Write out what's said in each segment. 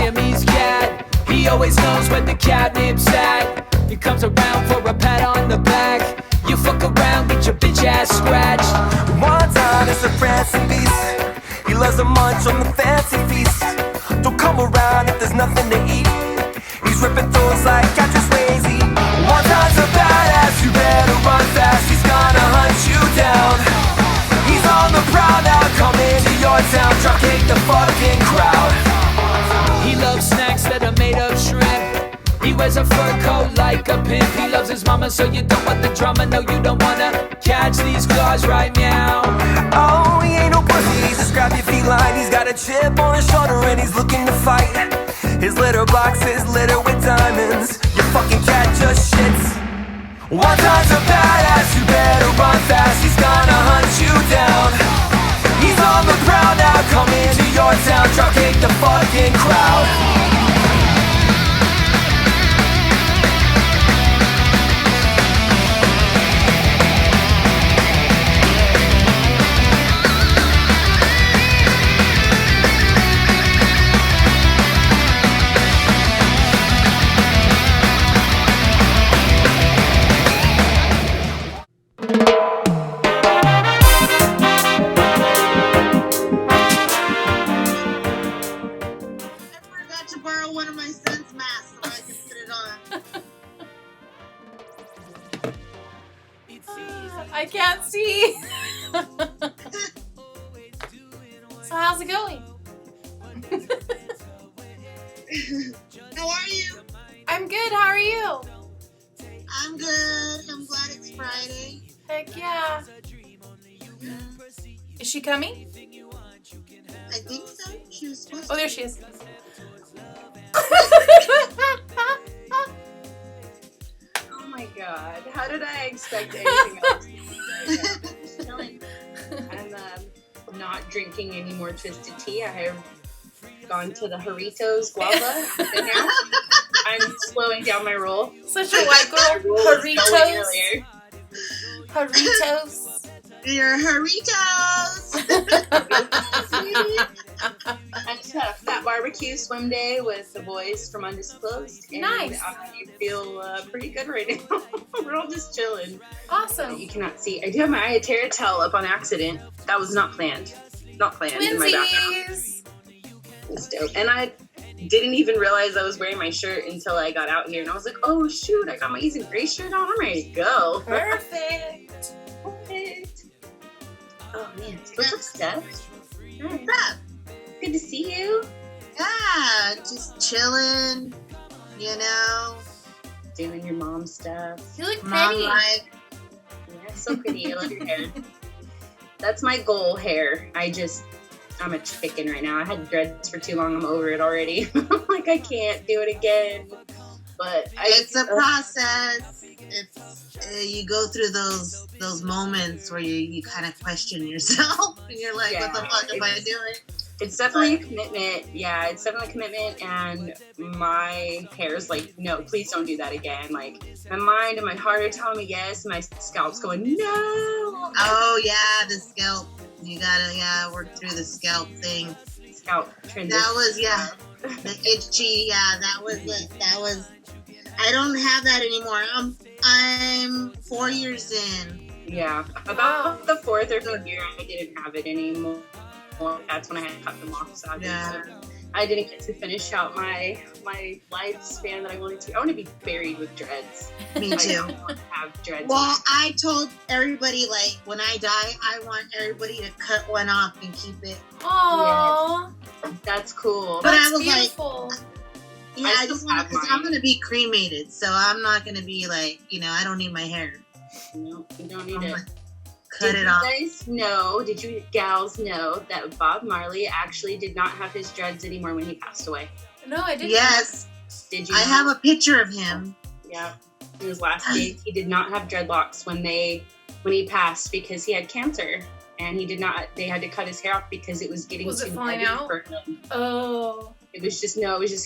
Siamese cat. He always knows where the catnip's at. He comes around for a pat on the back. You fuck around, get your bitch ass scratched. One time is a prancing beast. He loves to munch on the fancy feast. Don't come around if there's nothing to eat. He's ripping thrones like Captain Swayze. One time's a badass, you better run fast. He's gonna hunt you down. He's on the prowl now, coming to your town. Drop kick the fucking crowd. He loves snacks that are made of shrimp. He wears a fur coat like a pimp. He loves his mama, so you don't want the drama. No, you don't wanna catch these claws right now. Oh, he ain't no pussy, he's a scrappy feline. He's got a chip on his shoulder and he's looking to fight. His litter box is littered with diamonds. Your fucking cat just shits. One time's a badass, you better run fast. He's gonna hunt you down. He's on the prowl now, coming to your town. Drop kick the fucking crowd. I can't see. So how's it going? How are you? I'm good. How are you? I'm good. I'm glad it's Friday. Heck yeah. Is she coming? I think so. She was supposed Oh, there she is. Oh my god. How did I expect anything else? I'm not drinking any more twisted tea. I have gone to the Jarritos guava. Now I'm slowing down my roll. Such a white girl. Jarritos. Jarritos. Your Jarritos. I just had a fat barbecue swim day with the boys from Undisclosed. And Nice. I feel pretty good right now. We're all just chilling. Awesome. You cannot see. I do have my Terra towel up on accident. That was not planned. Not planned in my background. Twinsies. It's dope. And I didn't even realize I was wearing my shirt until I got out here. And I was like, oh shoot, I got my Easy Grace shirt on. I'm ready to go. Perfect. Perfect. Oh man. What's up, Steph? What's up? Good to see you. Yeah, just chilling. You know, Doing your mom stuff. You look mom pretty. life. Yeah, so pretty. I love your hair. That's my goal hair. I'm a chicken right now. I had dreads for too long. I'm over it already. Like, I can't do it again. But It's a process. It's you go through those moments where you kind of question yourself and you're like, Yeah, what the fuck am I doing? it's definitely a commitment. Yeah, it's definitely a commitment. And my hair is like, no, please don't do that again. Like, my mind and my heart are telling me yes. My scalp's going, no. Oh yeah, the scalp. You gotta work through the scalp thing. Scalp transition. That was the itchy. Yeah, that was it. That was. I don't have that anymore. I'm 4 years in. Yeah, about the fourth or fifth year, I didn't have it anymore. That's when I had to cut them off. So I didn't get to finish out my lifespan that I wanted to. I want to be buried with dreads. Me too. I don't want to have dreads. Well, I told everybody, like, when I die, I want everybody to cut one off and keep it. Aww. That's cool. But That's I was beautiful. like, yeah, I just want to, because I'm going to be cremated. So I'm not going to be like, I don't need my hair. No, you don't need I'm it. like, cut it off. Did you gals know that Bob Marley actually did not have his dreads anymore when he passed away? No, I didn't. Yes. Did you? I have a picture of him. Yeah. In his last days, he did not have dreadlocks when he passed because he had cancer. And they had to cut his hair off because it was getting too heavy for him. Oh. It was just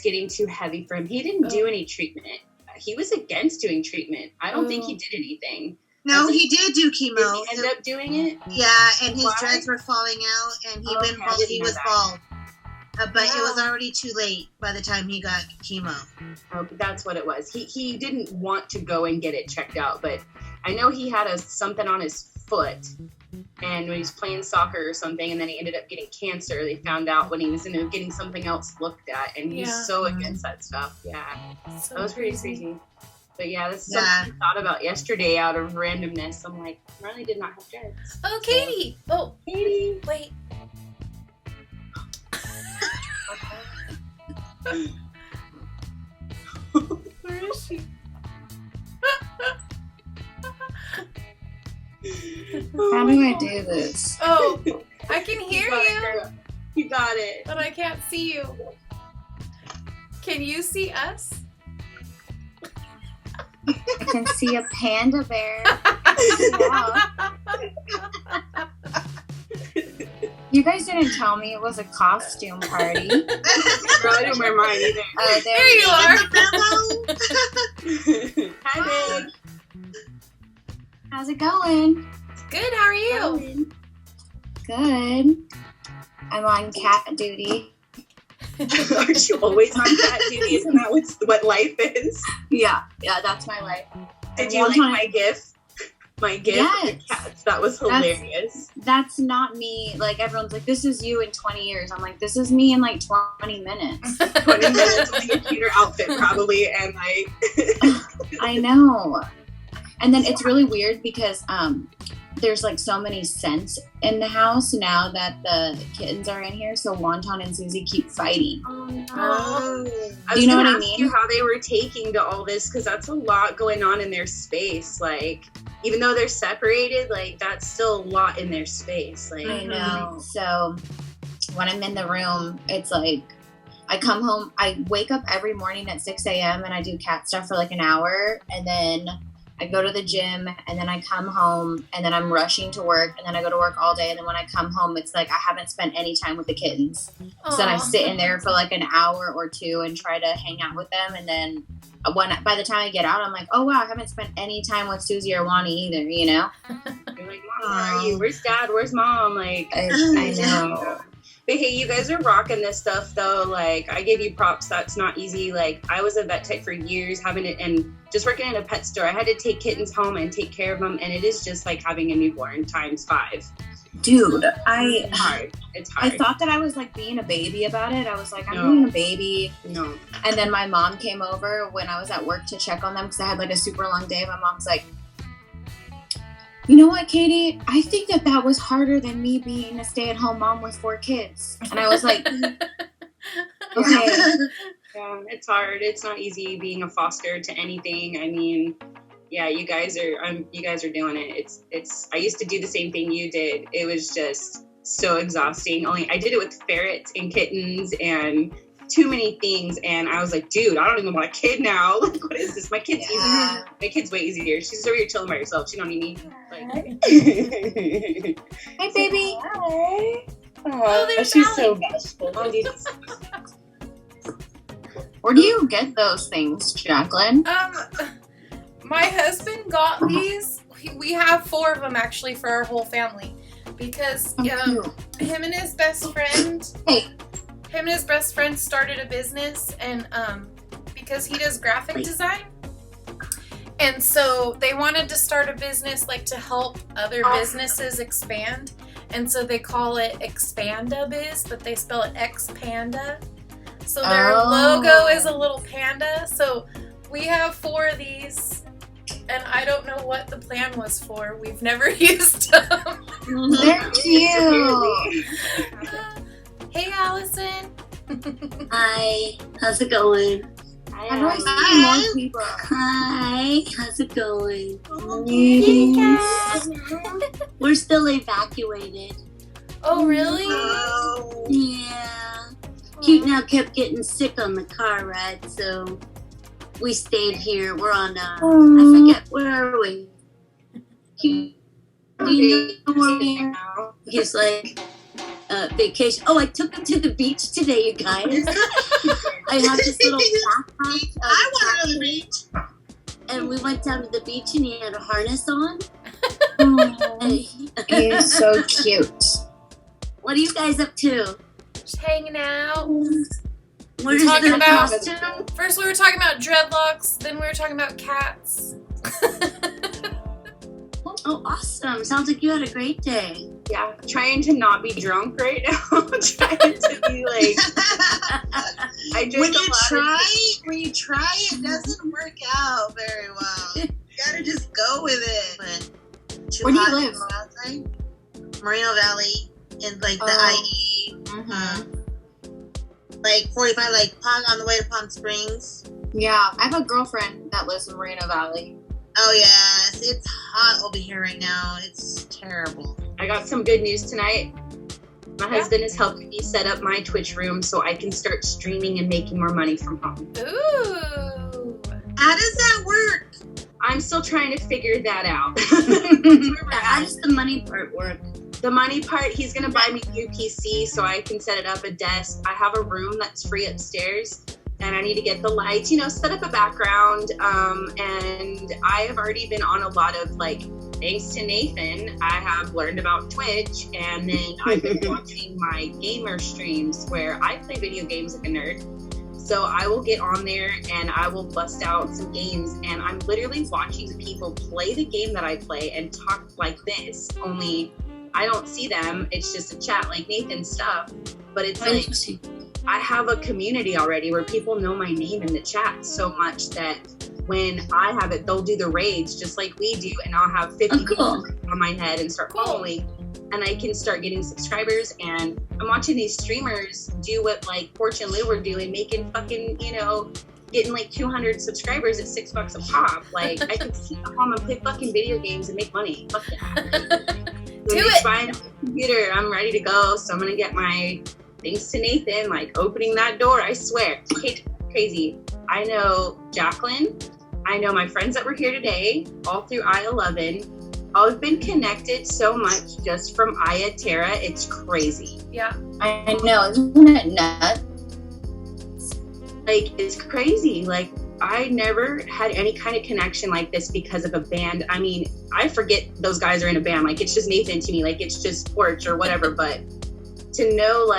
getting too heavy for him. He didn't do any treatment. He was against doing treatment. I don't think he did anything. No, he did do chemo. Did he end up doing it? Yeah, and his dreads were falling out, and he was bald. but it was already too late by the time he got chemo. Oh, that's what it was. He didn't want to go and get it checked out, but I know he had something on his foot, and when he was playing soccer or something, and then he ended up getting cancer. They found out when he was getting something else looked at, and he's so against that stuff. Yeah, So that was pretty crazy. But yeah, this is something I thought about yesterday out of randomness. I'm like, Marley did not have dreads. Oh, Katie! Oh, Katie! wait. Where is she? How do I do this? Oh, I can hear you, You got it. but I can't see you. Can you see us? I can see a panda bear. You guys didn't tell me it was a costume party. Girl, I didn't wear mine either. Oh, There you are. Hi, babe. How's it going? Good, how are you? Good. I'm on cat duty. Aren't you always on cat duty? Isn't that what life is? Yeah, that's my life. Did you like my GIF? My GIF Yes. with cats. That was hilarious. That's not me. Like, everyone's like, this is you in 20 years. I'm like, this is me in like 20 minutes. 20 minutes with a cuter outfit, probably, and like. I know. And then it's really weird because there's like so many scents in the house now that the kittens are in here. So Wonton and Susie keep fighting. Oh, no. I was you know gonna what I ask mean? you how they were taking to all this, because that's a lot going on in their space. Like, even though they're separated, like that's still a lot in their space. Like, I know. So when I'm in the room, it's like I come home, I wake up every morning at 6 a.m. and I do cat stuff for like an hour, and then I go to the gym, and then I come home, and then I'm rushing to work, and then I go to work all day, and then when I come home, it's like I haven't spent any time with the kittens. So then I sit in there for like an hour or two and try to hang out with them, and then by the time I get out, I'm like, oh wow, I haven't spent any time with Susie or Wani either, you know? you're like, Mom, where are you? Where's Dad? Where's Mom? Like, I know. But hey, you guys are rocking this stuff though. Like, I give you props. That's not easy. Like, I was a vet tech for years, having it and just working in a pet store. I had to take kittens home and take care of them, and it is just like having a newborn times 5. Dude, It's hard. It's I hard. thought that I was like being a baby about it. I was like, I'm No. being a baby. No. And then my mom came over when I was at work to check on them because I had like a super long day. My mom's like, you know what, Katie? I think that was harder than me being a stay-at-home mom with 4 kids. And I was like, okay. Yeah, it's hard. It's not easy being a foster to anything. I mean, yeah, you guys are doing it. It's. I used to do the same thing you did. It was just so exhausting. Only I did it with ferrets and kittens and too many things, and I was like, dude, I don't even want a kid now. Like, what is this? My kid's easier. My kid's way easier. She's over here chilling by herself. She don't need me. Like, Hi, baby. hi. Oh, there's she's Allie. so bashful. Where do you get those things, Jaclyn? My husband got these. We have 4 of them actually for our whole family because him and his best friend. Hey. Him and his best friend started a business, and because he does graphic design, and so they wanted to start a business like to help other businesses expand, and so they call it Expanda Biz, but they spell it X-Panda. So their logo is a little panda. So we have 4 of these, and I don't know what the plan was for. We've never used them. They're cute. Hey, Allison. Hi, how's it going? How do I see more people? Hi, how's it going? Hey, We're still evacuated. Oh, really? Yeah. Cute now kept getting sick on the car ride, so we stayed here. We're on, I forget, where are we? Cute, do you know where we are? He's like, vacation. Oh, I took him to the beach today, you guys. I have this little backpack. I want to go to the beach. And we went down to the beach and he had a harness on. He's so cute. What are you guys up to? Just hanging out. What is Talking the about- costume? First we were talking about dreadlocks, then we were talking about cats. Oh, awesome. Sounds like you had a great day. Yeah, trying to not be drunk right now. Trying to be like, I drink When a lot you try, it doesn't work out very well. You gotta just go with it. But too Where do you hot to live? go outside? Moreno Valley, in like the IE, like 45, like on the way to Palm Springs. Yeah, I have a girlfriend that lives in Moreno Valley. Oh yes, it's hot over here right now. It's terrible. I got some good news tonight. My husband is helping me set up my Twitch room so I can start streaming and making more money from home. Ooh. How does that work? I'm still trying to figure that out. How does the money part work? The money part, he's going to buy me a new PC so I can set it up, a desk. I have a room that's free upstairs. And I need to get the lights, set up a background. And I have already been on a lot of, thanks to Nathan, I have learned about Twitch. And then I've been watching my gamer streams where I play video games like a nerd. So I will get on there and I will bust out some games. And I'm literally watching people play the game that I play and talk like this. Only I don't see them. It's just a chat like Nathan's stuff. But it's like... I have a community already where people know my name in the chat so much that when I have it, they'll do the raids just like we do, and I'll have 50 people on my head and start following, and I can start getting subscribers. And I'm watching these streamers do what Porch and Lou were doing, making fucking, getting 200 subscribers at $6 a pop. I can sit at home and play fucking video games and make money. Fuck yeah. Do it. Buying a computer. I'm ready to go. So I'm gonna get my... Thanks to Nathan, opening that door, I swear. It's crazy. I know Jaclyn. I know my friends that were here today, all through I-11. I've been connected so much just from Terra. It's crazy. Yeah. I know. Isn't it nuts? It's crazy. I never had any kind of connection like this because of a band. I mean, I forget those guys are in a band. It's just Nathan to me. It's just Porch or whatever. But to know,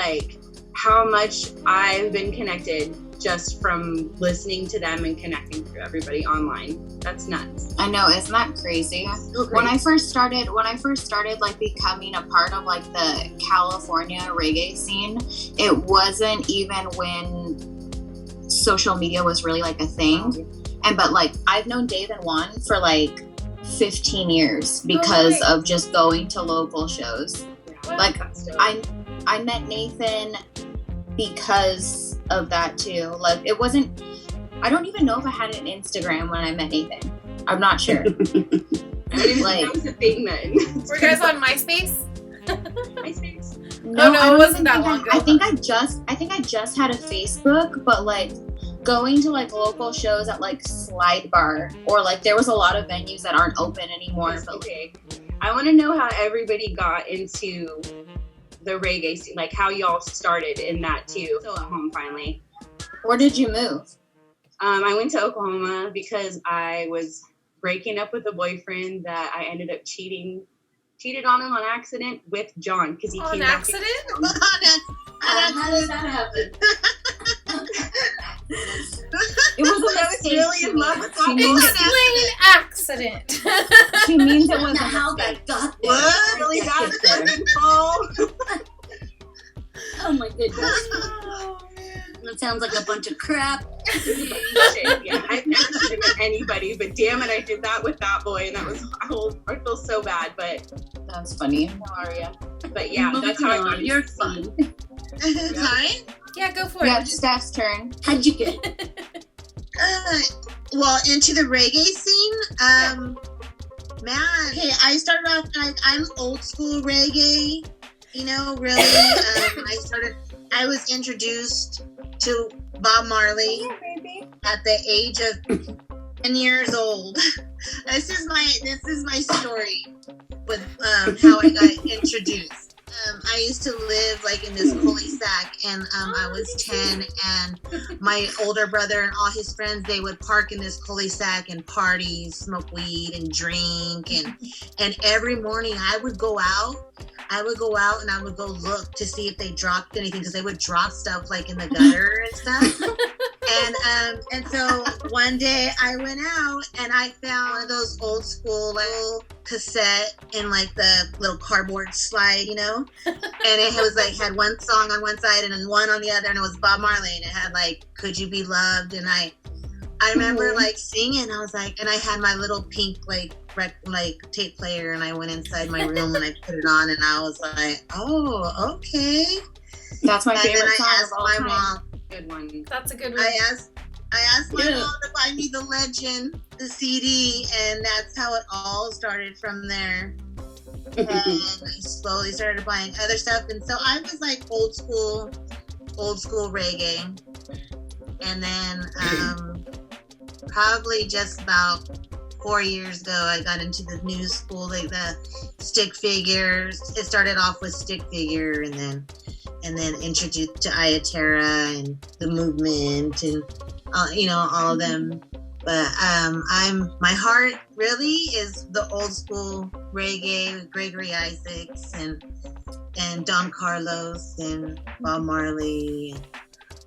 how much I've been connected just from listening to them and connecting to everybody online. That's nuts. I know, isn't that crazy? When I first started becoming a part of the California reggae scene, it wasn't even when social media was really a thing. But I've known Dave and Juan for 15 years because of just going to local shows. I met Nathan because of that too. It wasn't, I don't even know if I had an Instagram when I met Nathan. I'm not sure. That was a thing then. Were you guys on MySpace? MySpace? No, it wasn't that long ago. I think I just had a Facebook, but going to local shows at Slide Bar, or there was a lot of venues that aren't open anymore. But, okay. I want to know how everybody got into the reggae scene, how y'all started in that too. So at home finally. Where did you move? I went to Oklahoma because I was breaking up with a boyfriend that I ended up cheated on him on accident with John because he came back. Accident? How does that happen? It was a mistake. Really in love with Explain accident. She means it was How that got there. What? Really got it. Oh my goodness. That sounds like a bunch of crap. Yeah, I've never cheated with anybody, but damn it, I did that with that boy, and that was I feel so bad, but that's funny. how are ya? But yeah, that's how I got You're fun. Hi. Yeah, go for Yeah, it. Steph's turn. How'd you get? Well, into the reggae scene. Man, hey, I started off I'm old school reggae. Really. I was introduced to Bob Marley at the age of 10 years old. This is my story with how I got introduced. I used to live like in this cul-de-sac, and I was 10, and my older brother and all his friends, they would park in this cul-de-sac and party, smoke weed and drink, and every morning I would go out and I would go look to see if they dropped anything, because they would drop stuff like in the gutter and stuff. And so one day I went out and I found one of those old school little cassette in like the little cardboard slide, you know, and it was like had one song on one side and then one on the other, and it was Bob Marley, and it had like "Could You Be Loved," and I remember like singing. I was like, and I had my little pink like tape player, and I went inside my room and I put it on, and I was like, oh, okay. That's my and favorite then I song asked of all my time. mom. Good one. That's a good one. I asked my mom to buy me the Legend, the CD, and that's how it all started from there. And I slowly started buying other stuff, and so I was like old school reggae. And then probably just about 4 years ago, I got into the new school, like the stick figures. It started off with stick figure, and then introduced to Terra and the movement, and all of them. But my heart really is the old school reggae with Gregory Isaacs and Don Carlos and Bob Marley and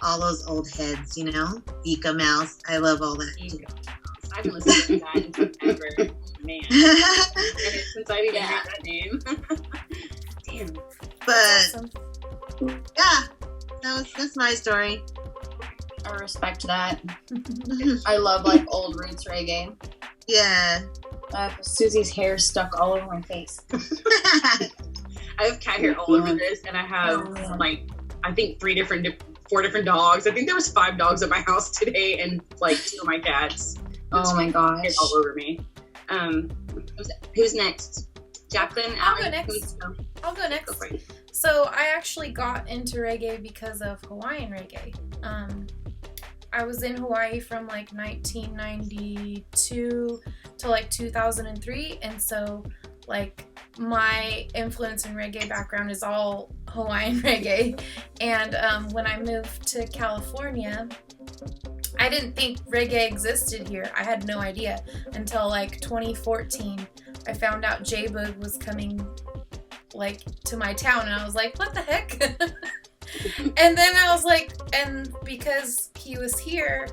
all those old heads, Ika Mouse. I love all that too. I haven't listened to that in forever. Man. And since I even heard that name. Damn. But Awesome. yeah, that's my story. I respect that. I love like old roots reggae. Yeah. Susie's hair stuck all over my face. I have cat hair all over this, and I have I think 4 different dogs. I think there was 5 dogs at my house today, and like 2 of my cats. Oh my gosh! Hair all over me. Who's next? Jaclyn, I'll go Allie, next. Go I'll go next. for it. So I actually got into reggae because of Hawaiian reggae. I was in Hawaii from like 1992 to like 2003, and so like my influence in reggae background is all Hawaiian reggae. And when I moved to California, I didn't think reggae existed here. I had no idea until like 2014. I found out J-Boog was coming like to my town, and I was like, what the heck? And then I was like, and because he was here,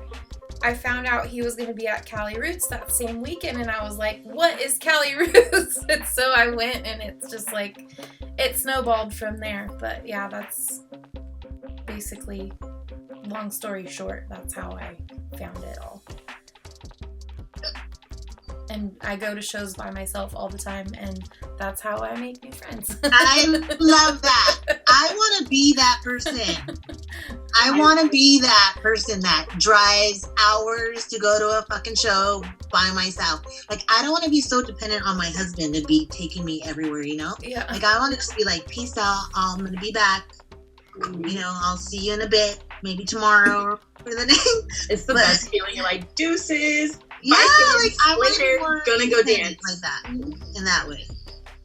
I found out he was going to be at Cali Roots that same weekend, and I was like, what is Cali Roots? And so I went, and it's just like, it snowballed from there. But yeah, that's basically, long story short, that's how I found it all. And I go to shows by myself all the time, and that's how I make new friends. I love that. I want to be that person. I want to be that person that drives hours to go to a fucking show by myself. Like, I don't want to be so dependent on my husband to be taking me everywhere, Yeah. Like, I want to just be like, peace out. I'm going to be back. I'll see you in a bit. Maybe tomorrow for the day. It's the best feeling. You're like, deuces. Yeah, like I later, want gonna go dance like that, in that way.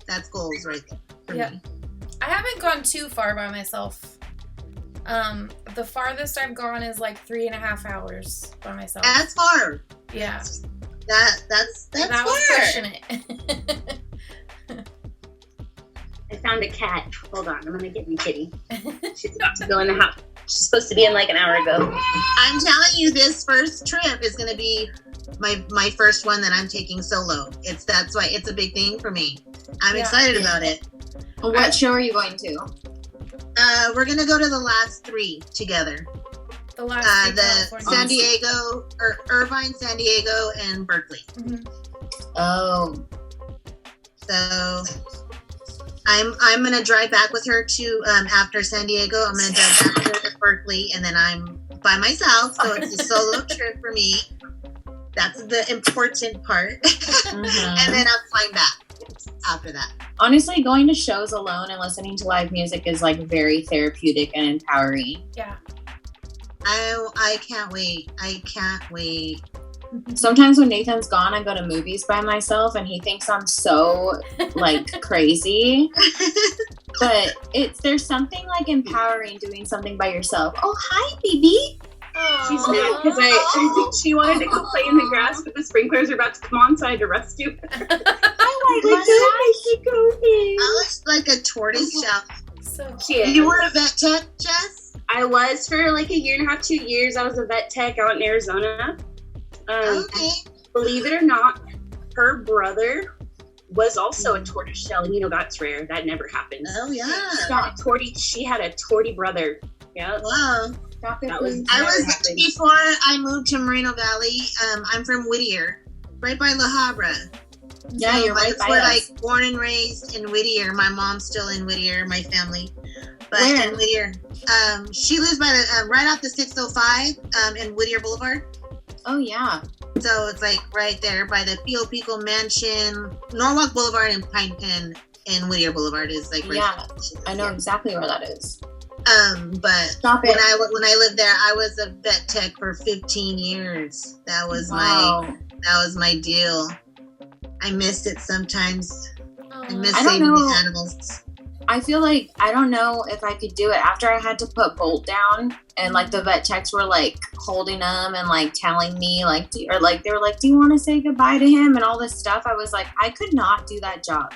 That's goals right there for me. I haven't gone too far by myself. The farthest I've gone is like 3.5 hours by myself. That's far. Yeah. That's And I far. was pushing it. I found a cat. Hold on, I'm gonna get my kitty. She's about to go in the house. She's supposed to be in like an hour ago. I'm telling you, this first trip is gonna be my first one that I'm taking solo. That's why it's a big thing for me. I'm excited about it. What show are you going to? We're gonna go to the last 3 together. The last The San Diego, or Irvine, San Diego, and Berkeley. Mm-hmm. Oh. So I'm gonna drive back with her to after San Diego. I'm gonna drive back with her to Berkeley, and then I'm by myself, so it's a solo trip for me. That's the important part. And then I'm flying back after that. Honestly, going to shows alone and listening to live music is like very therapeutic and empowering. Yeah. I can't wait. I can't wait. Sometimes when Nathan's gone, I go to movies by myself, and he thinks I'm so like crazy. But there's something like empowering doing something by yourself. Oh, hi, baby. She's mad because she wanted to go play in the grass, but the sprinklers are about to come on, so I had to rescue her. I was like a tortoise shell. So You were a vet tech, Jess? I was for like a year and a half, 2 years. I was a vet tech out in Arizona. Okay. Believe it or not, her brother was also a tortoise shell, and that's rare. That never happens. Oh yeah. She had a tortie brother. Yeah. Wow. Before I moved to Moreno Valley. I'm from Whittier, right by La Habra. Yeah, so you're right by we're us. like born and raised in Whittier. My mom's still in Whittier, my family. But Where? in Whittier. She lives by the right off the 605 in Whittier Boulevard. Oh, yeah. So it's like right there by the Pio Pico Mansion, Norwalk Boulevard and Whittier Boulevard is like right. Yeah, I know exactly where that is. But Stop when it. I lived there, I was a vet tech for 15 years. That was my deal. I missed it sometimes. I miss I don't saving know. the animals. I feel like I don't know if I could do it after I had to put Bolt down and like the vet techs were like holding him and like telling me like they were like, do you want to say goodbye to him and all this stuff? I was like, I could not do that job.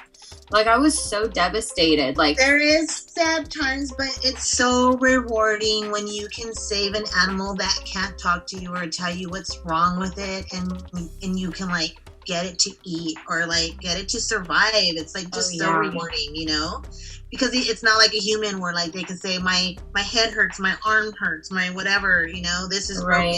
Like I was so devastated. Like There is sad times, but it's so rewarding when you can save an animal that can't talk to you or tell you what's wrong with it, and you can like get it to eat or like get it to survive. It's like just so rewarding, because it's not like a human where like they can say my head hurts, my arm hurts, my whatever, this is broken.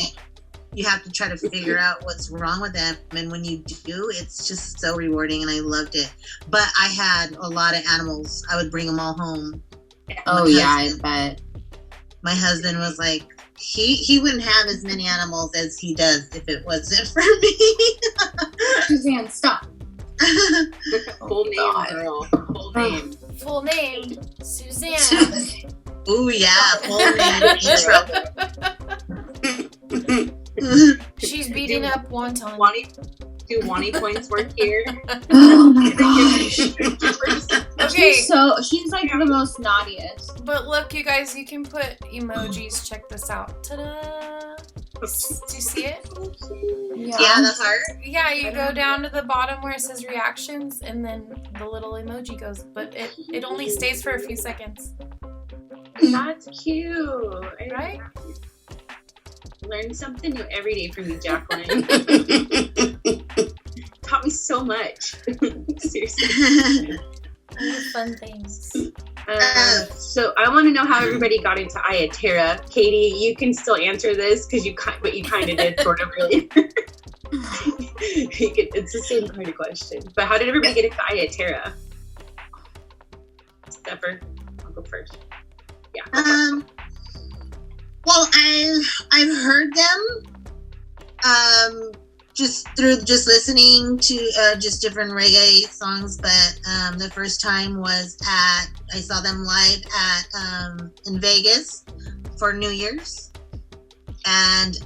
You have to try to figure out what's wrong with them, and when you do, it's just so rewarding, and I loved it. But I had a lot of animals. I would bring them all home. I bet. My husband was like, he wouldn't have as many animals as he does if it wasn't for me. Suzanne, stop. Full name, girl. Full name. Full name, Suzanne. Ooh, yeah, full name intro. She's beating up Wonton. Do Wani points work here? Oh my gosh. Okay. She's like the most naughtiest. But look, you guys, you can put emojis. Check this out. Ta-da! Do you see it? Yeah, the heart. Yeah, you go down to the bottom where it says reactions, and then the little emoji goes. But it only stays for a few seconds. That's cute. Right? Learn something new every day from you, Jaclyn. Taught me so much. Seriously. All the fun things. So I want to know how everybody got into Terra. Katie, you can still answer this because you kind of did sort of really. It's the same kind of question. But how did everybody get into Terra? Stepper, I'll go first. Yeah. Well, I've heard them just through listening to just different reggae songs, but the first time was I saw them live at in Vegas for New Year's, and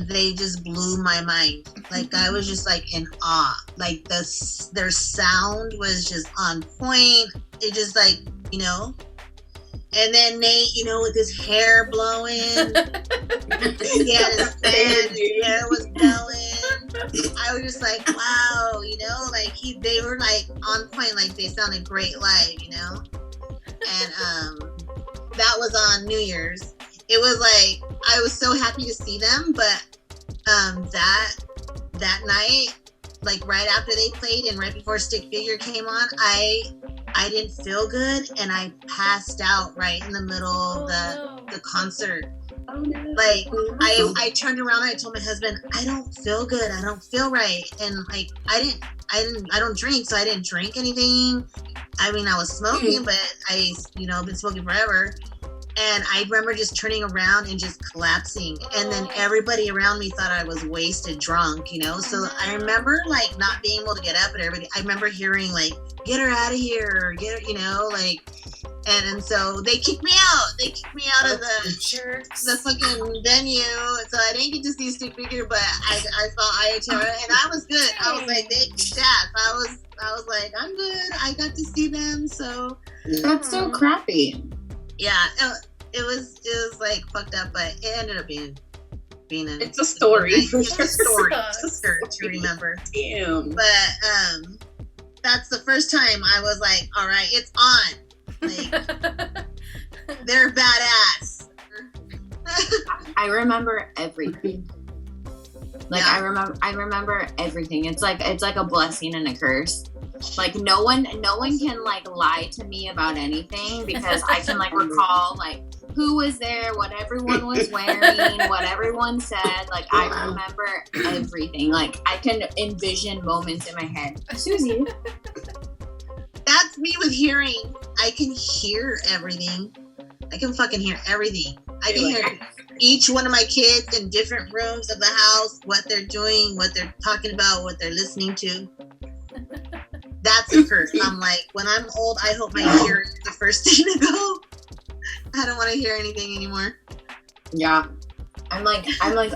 they just blew my mind. Like I was just like in awe. Like their sound was just on point. It just like And then Nate, with his hair blowing. He had his fan, his hair was blowing. I was just like, wow, like they were like on point, like they sounded great live, And that was on New Year's. It was like I was so happy to see them, but that night, like right after they played and right before Stick Figure came on, I didn't feel good, and I passed out right in the middle of the concert. Oh no! Like I turned around and I told my husband, I don't feel good. I don't feel right, and like I don't drink, so I didn't drink anything. I mean, I was smoking, but I've been smoking forever. And I remember just turning around and just collapsing. And then everybody around me thought I was wasted drunk, So I remember like not being able to get up, and I remember hearing like, get her out of here, get her, like, and so they kicked me out. They kicked me out of the fucking venue. So so I didn't get to see Stick Figure, but I saw Aya Terra, and I was good. I was like, they staff. I was like, I'm good. I got to see them, so That's so crappy. yeah, it was like fucked up, but it ended up being It's a story. It's a story to remember. Damn. But that's the first time I was like, all right, it's on. Like, they're badass. I remember everything. Like Yeah. I remember everything. It's like a blessing and a curse. Like no one can like lie to me about anything because I can like recall like who was there, what everyone was wearing, what everyone said. Like I remember everything. Like I can envision moments in my head. Susie. That's me with hearing. I can hear everything. I can fucking hear everything. I can hear each one of my kids in different rooms of the house, what they're doing, what they're talking about, what they're listening to. That's a curse. I'm like, when I'm old, I hope my hearing is the first thing to go. I don't want to hear anything anymore. Yeah. I'm like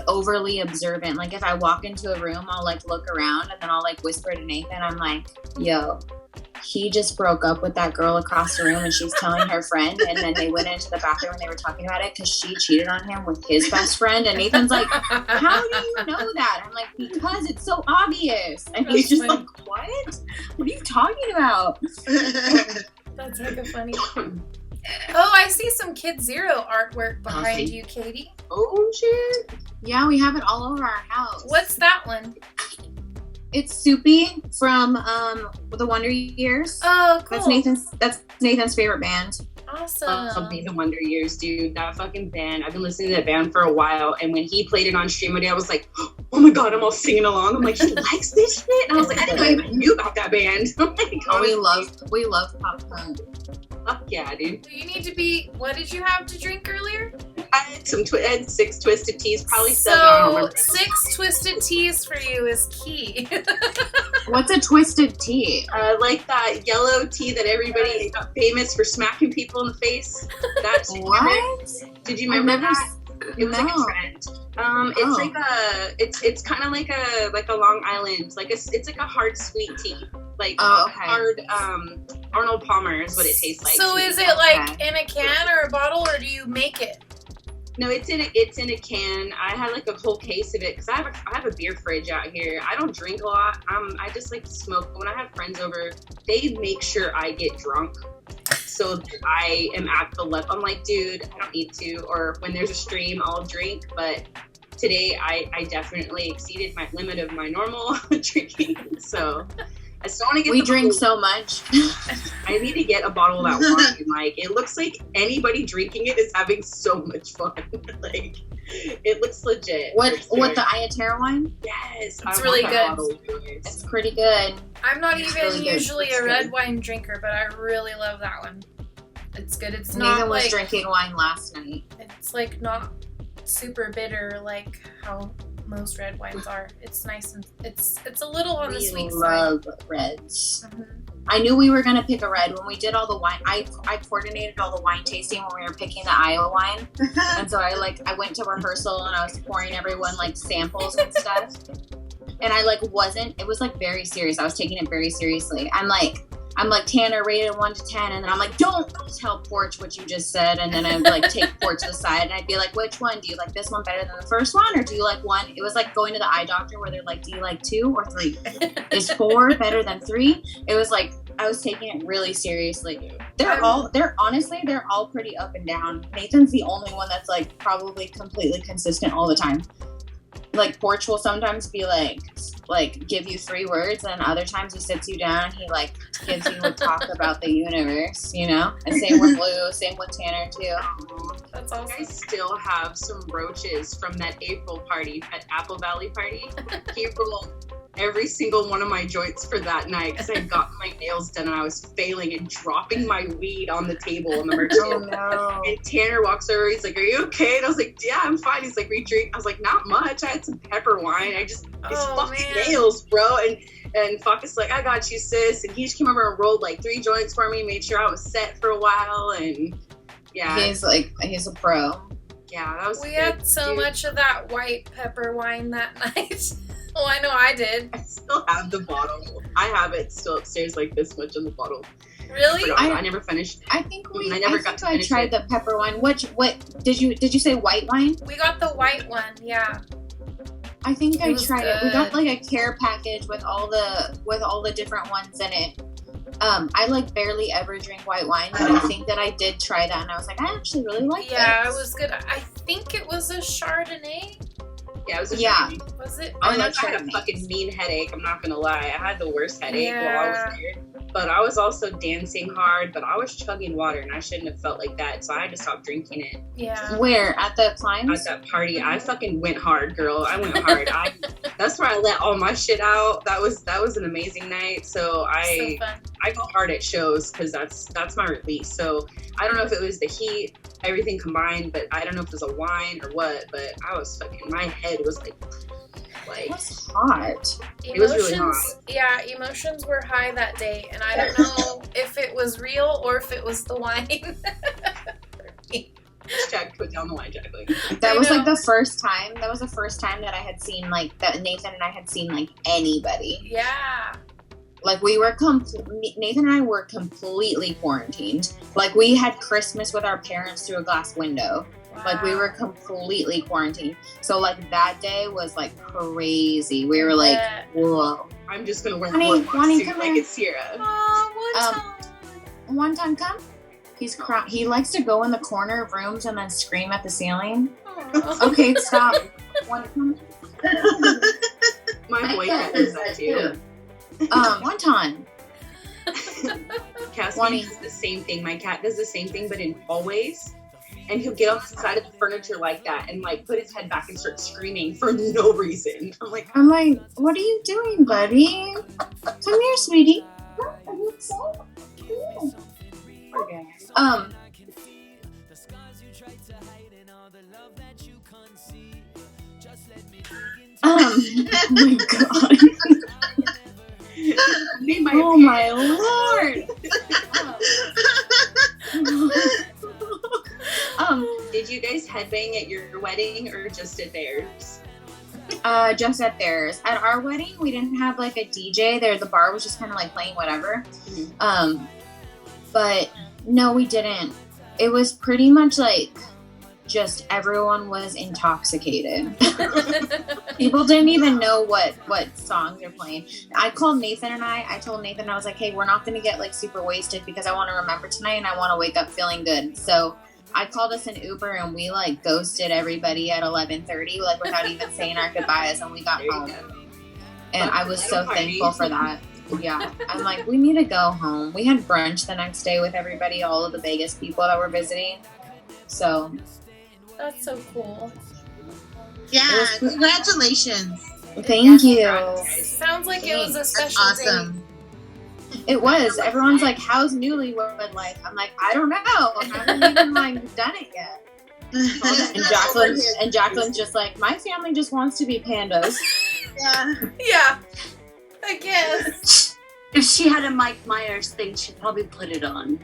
overly observant. Like if I walk into a room, I'll like look around and then I'll like whisper to Nathan. I'm like, yo, he just broke up with that girl across the room and she's telling her friend, and then they went into the bathroom and they were talking about it because she cheated on him with his best friend. And Nathan's like, how do you know that? I'm like, because it's so obvious. And he's just like, what are you talking about? That's like a funny. Oh, I see some Kid Zero artwork behind you, Katie. Oh shit. Yeah, we have it all over our house. What's that one? It's Soupy from the Wonder Years. Oh, cool. That's Nathan's favorite band. Awesome. The Wonder Years, dude. That fucking band. I've been listening to that band for a while, and when he played it on stream one day, I was like, oh my god, I'm all singing along. I'm like, he likes this shit? And I was like, I didn't even knew about that band. I'm like, we love pop punk. Fuck yeah, dude. You need to be. What did you have to drink earlier? I had 6 twisted teas, probably 7. I don't So remember. 6 twisted teas for you is key. What's a twisted tea? Like that yellow tea that everybody got famous for smacking people in the face. That's What? Did you remember that? It was like no. a trend. It's like it's kind of like a Long Island, like it's like a hard sweet tea, like hard Arnold Palmer is what it tastes like. So is it like in a can or a bottle, or do you make it? No, it's in a can. I had like a whole case of it because I have a beer fridge out here. I don't drink a lot. I just like to smoke. When I have friends over, they make sure I get drunk. So that I am at the level. I'm like, dude, I don't need to. Or when there's a stream, I'll drink. But today, I definitely exceeded my limit of my normal drinking. So I still want to get. We drink so much. I need to get a bottle of that wine. Like, it looks like anybody drinking it is having so much fun. Like, it looks legit. What the Aya Terra wine? Yes, It's really good. It's pretty good. I'm not even really good. usually It's a red good. wine drinker, but I really love that one. It's good. It's Nathan not was like drinking wine last night. it's like not super bitter like how most red wines are. It's nice and it's a little on the sweet side. Love reds. Mhm. I knew we were gonna pick a red when we did all the wine. I coordinated all the wine tasting when we were picking the Iowa wine, and so I went to rehearsal and I was pouring everyone like samples and stuff. And I like wasn't. It was like very serious. I was taking it very seriously. I'm like Tanner rated 1 to 10, and then I'm like, don't tell Porch what you just said, and then I'd like take Porch aside and I'd be like, which one? Do you like this one better than the first one, or do you like one? It was like going to the eye doctor where they're like, do you like 2 or 3? Is 4 better than 3? It was like I was taking it really seriously. They're all pretty up and down. Nathan's the only one that's like probably completely consistent all the time. Like Porch will sometimes be like give you 3 words, and other times he sits you down and he like gives you a talk about the universe, you know? And same with Blue, same with Tanner too. That's awesome. I still have some roaches from that April party, at Apple Valley party. He rolled every single one of my joints for that night because I got my nails done and I was failing and dropping my weed on the table in the merch stand. No. And Tanner walks over, he's like, are you okay? And I was like, yeah, I'm fine. He's like, we drink. I was like, not much. I had some pepper wine. These fucking nails, bro. And Fuck is like, I got you, sis. And he just came over and rolled like 3 joints for me, made sure I was set for a while. And yeah. He's a pro. Yeah, that was We good, had so dude. much of that white pepper wine that night. Well, I know I did. I still have the bottle. I have it still upstairs, like this much in the bottle. Really? I never finished it. I think I I tried the pepper wine. What did you say white wine? We got the white one, yeah. I think I was tried it. We got good. like a care package with all the different ones in it. I like barely ever drink white wine, but I think that I did try that, and I was like, I actually really like Yeah, this. it was good. I think it was a Chardonnay. Yeah, it was a Yeah. Chardonnay. Was it? I I like had a Chardonnay. fucking mean headache. I'm not gonna lie. I had the worst headache while I Yeah. was there. But I was also dancing hard. But I was chugging water, and I shouldn't have felt like that. So I had to stop drinking it. Yeah. Where at the At climbs? that party, I fucking went hard, girl. I went hard. That's where I let all my shit out. That was an amazing night. So So fun. I go hard at shows because that's my release. So I don't know if it was the heat, everything combined, but I don't know if it was a wine or what. But I was fucking. My head was like. It was hot. It was really Yeah, emotions were high that day, and I don't know if it was real or if it was the wine. Jack, put down the wine, Jaclyn. That I was know. like the first time. That was the first time that I had seen like that Nathan and I had seen like anybody. Yeah. Like we were Nathan and I were completely quarantined. Like we had Christmas with our parents through a glass window. Like we Wow. were completely quarantined. So like that day was like crazy. We were like, Yeah. whoa. I'm just gonna wear Honey, a Honey, suit come like here. it's Sierra. Oh, One time come. He likes to go in the corner of rooms and then scream at the ceiling. Okay, stop. One time. My boyfriend does that too. One time. Cassie Wani. does the same thing. My cat does the same thing, but in hallways. And he'll get on the side of the furniture like that and like put his head back and start screaming for no reason. I'm like, I'm like, what are you doing, buddy? Come here, sweetie. okay. Oh my god. Need my Oh my lord. Did you guys headbang at your wedding or just at theirs? Just at theirs. At our wedding, we didn't have like a DJ there. The bar was just kind of like playing whatever. Mhm. But no, we didn't. It was pretty much like just everyone was intoxicated. People didn't even know what songs they're playing. I called Nathan and I told Nathan, I was like, hey, we're not going to get like super wasted because I want to remember tonight and I want to wake up feeling good. So I called us an Uber and we like ghosted everybody at 11:30, like without even saying our goodbyes, and we got There you home. go. And I was so Party. thankful for that. Yeah. I'm like, we need to go home. We had brunch the next day with everybody, all of the Vegas people that were visiting. So That's so cool. Yeah, congratulations. thank you. Sounds like it was a That's special awesome. It was. Everyone's like, how's newlywed life? I'm like, I don't know. I haven't even like done it yet. And Jaclyn's just like, my family just wants to be pandas. Yeah. day. Yeah, I guess. If she had a Mike Myers thing, she'd probably put it on.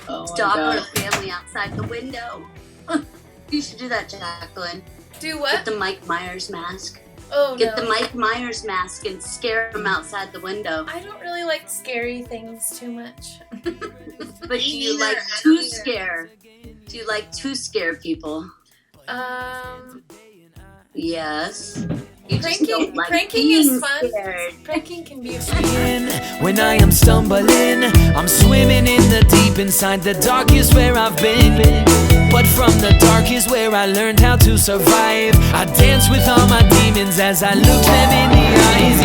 Oh my Dog God. or family outside the window. You should do that, Jaclyn. Do Get what? the Mike Myers mask. Oh, Get no. the Mike Myers mask and scare him outside the window. I don't really like scary things too much. But Me do you neither. like I to don't either. scare? Do you like to scare people? Yes. You just Pranking- don't like pranking is being fun. scared. Pranking can be fun. When I am stumbling, I'm swimming in the deep inside. The dark is where I've been, but from the dark is where I learned how to survive. I dance with all my demons as I look them in the eyes.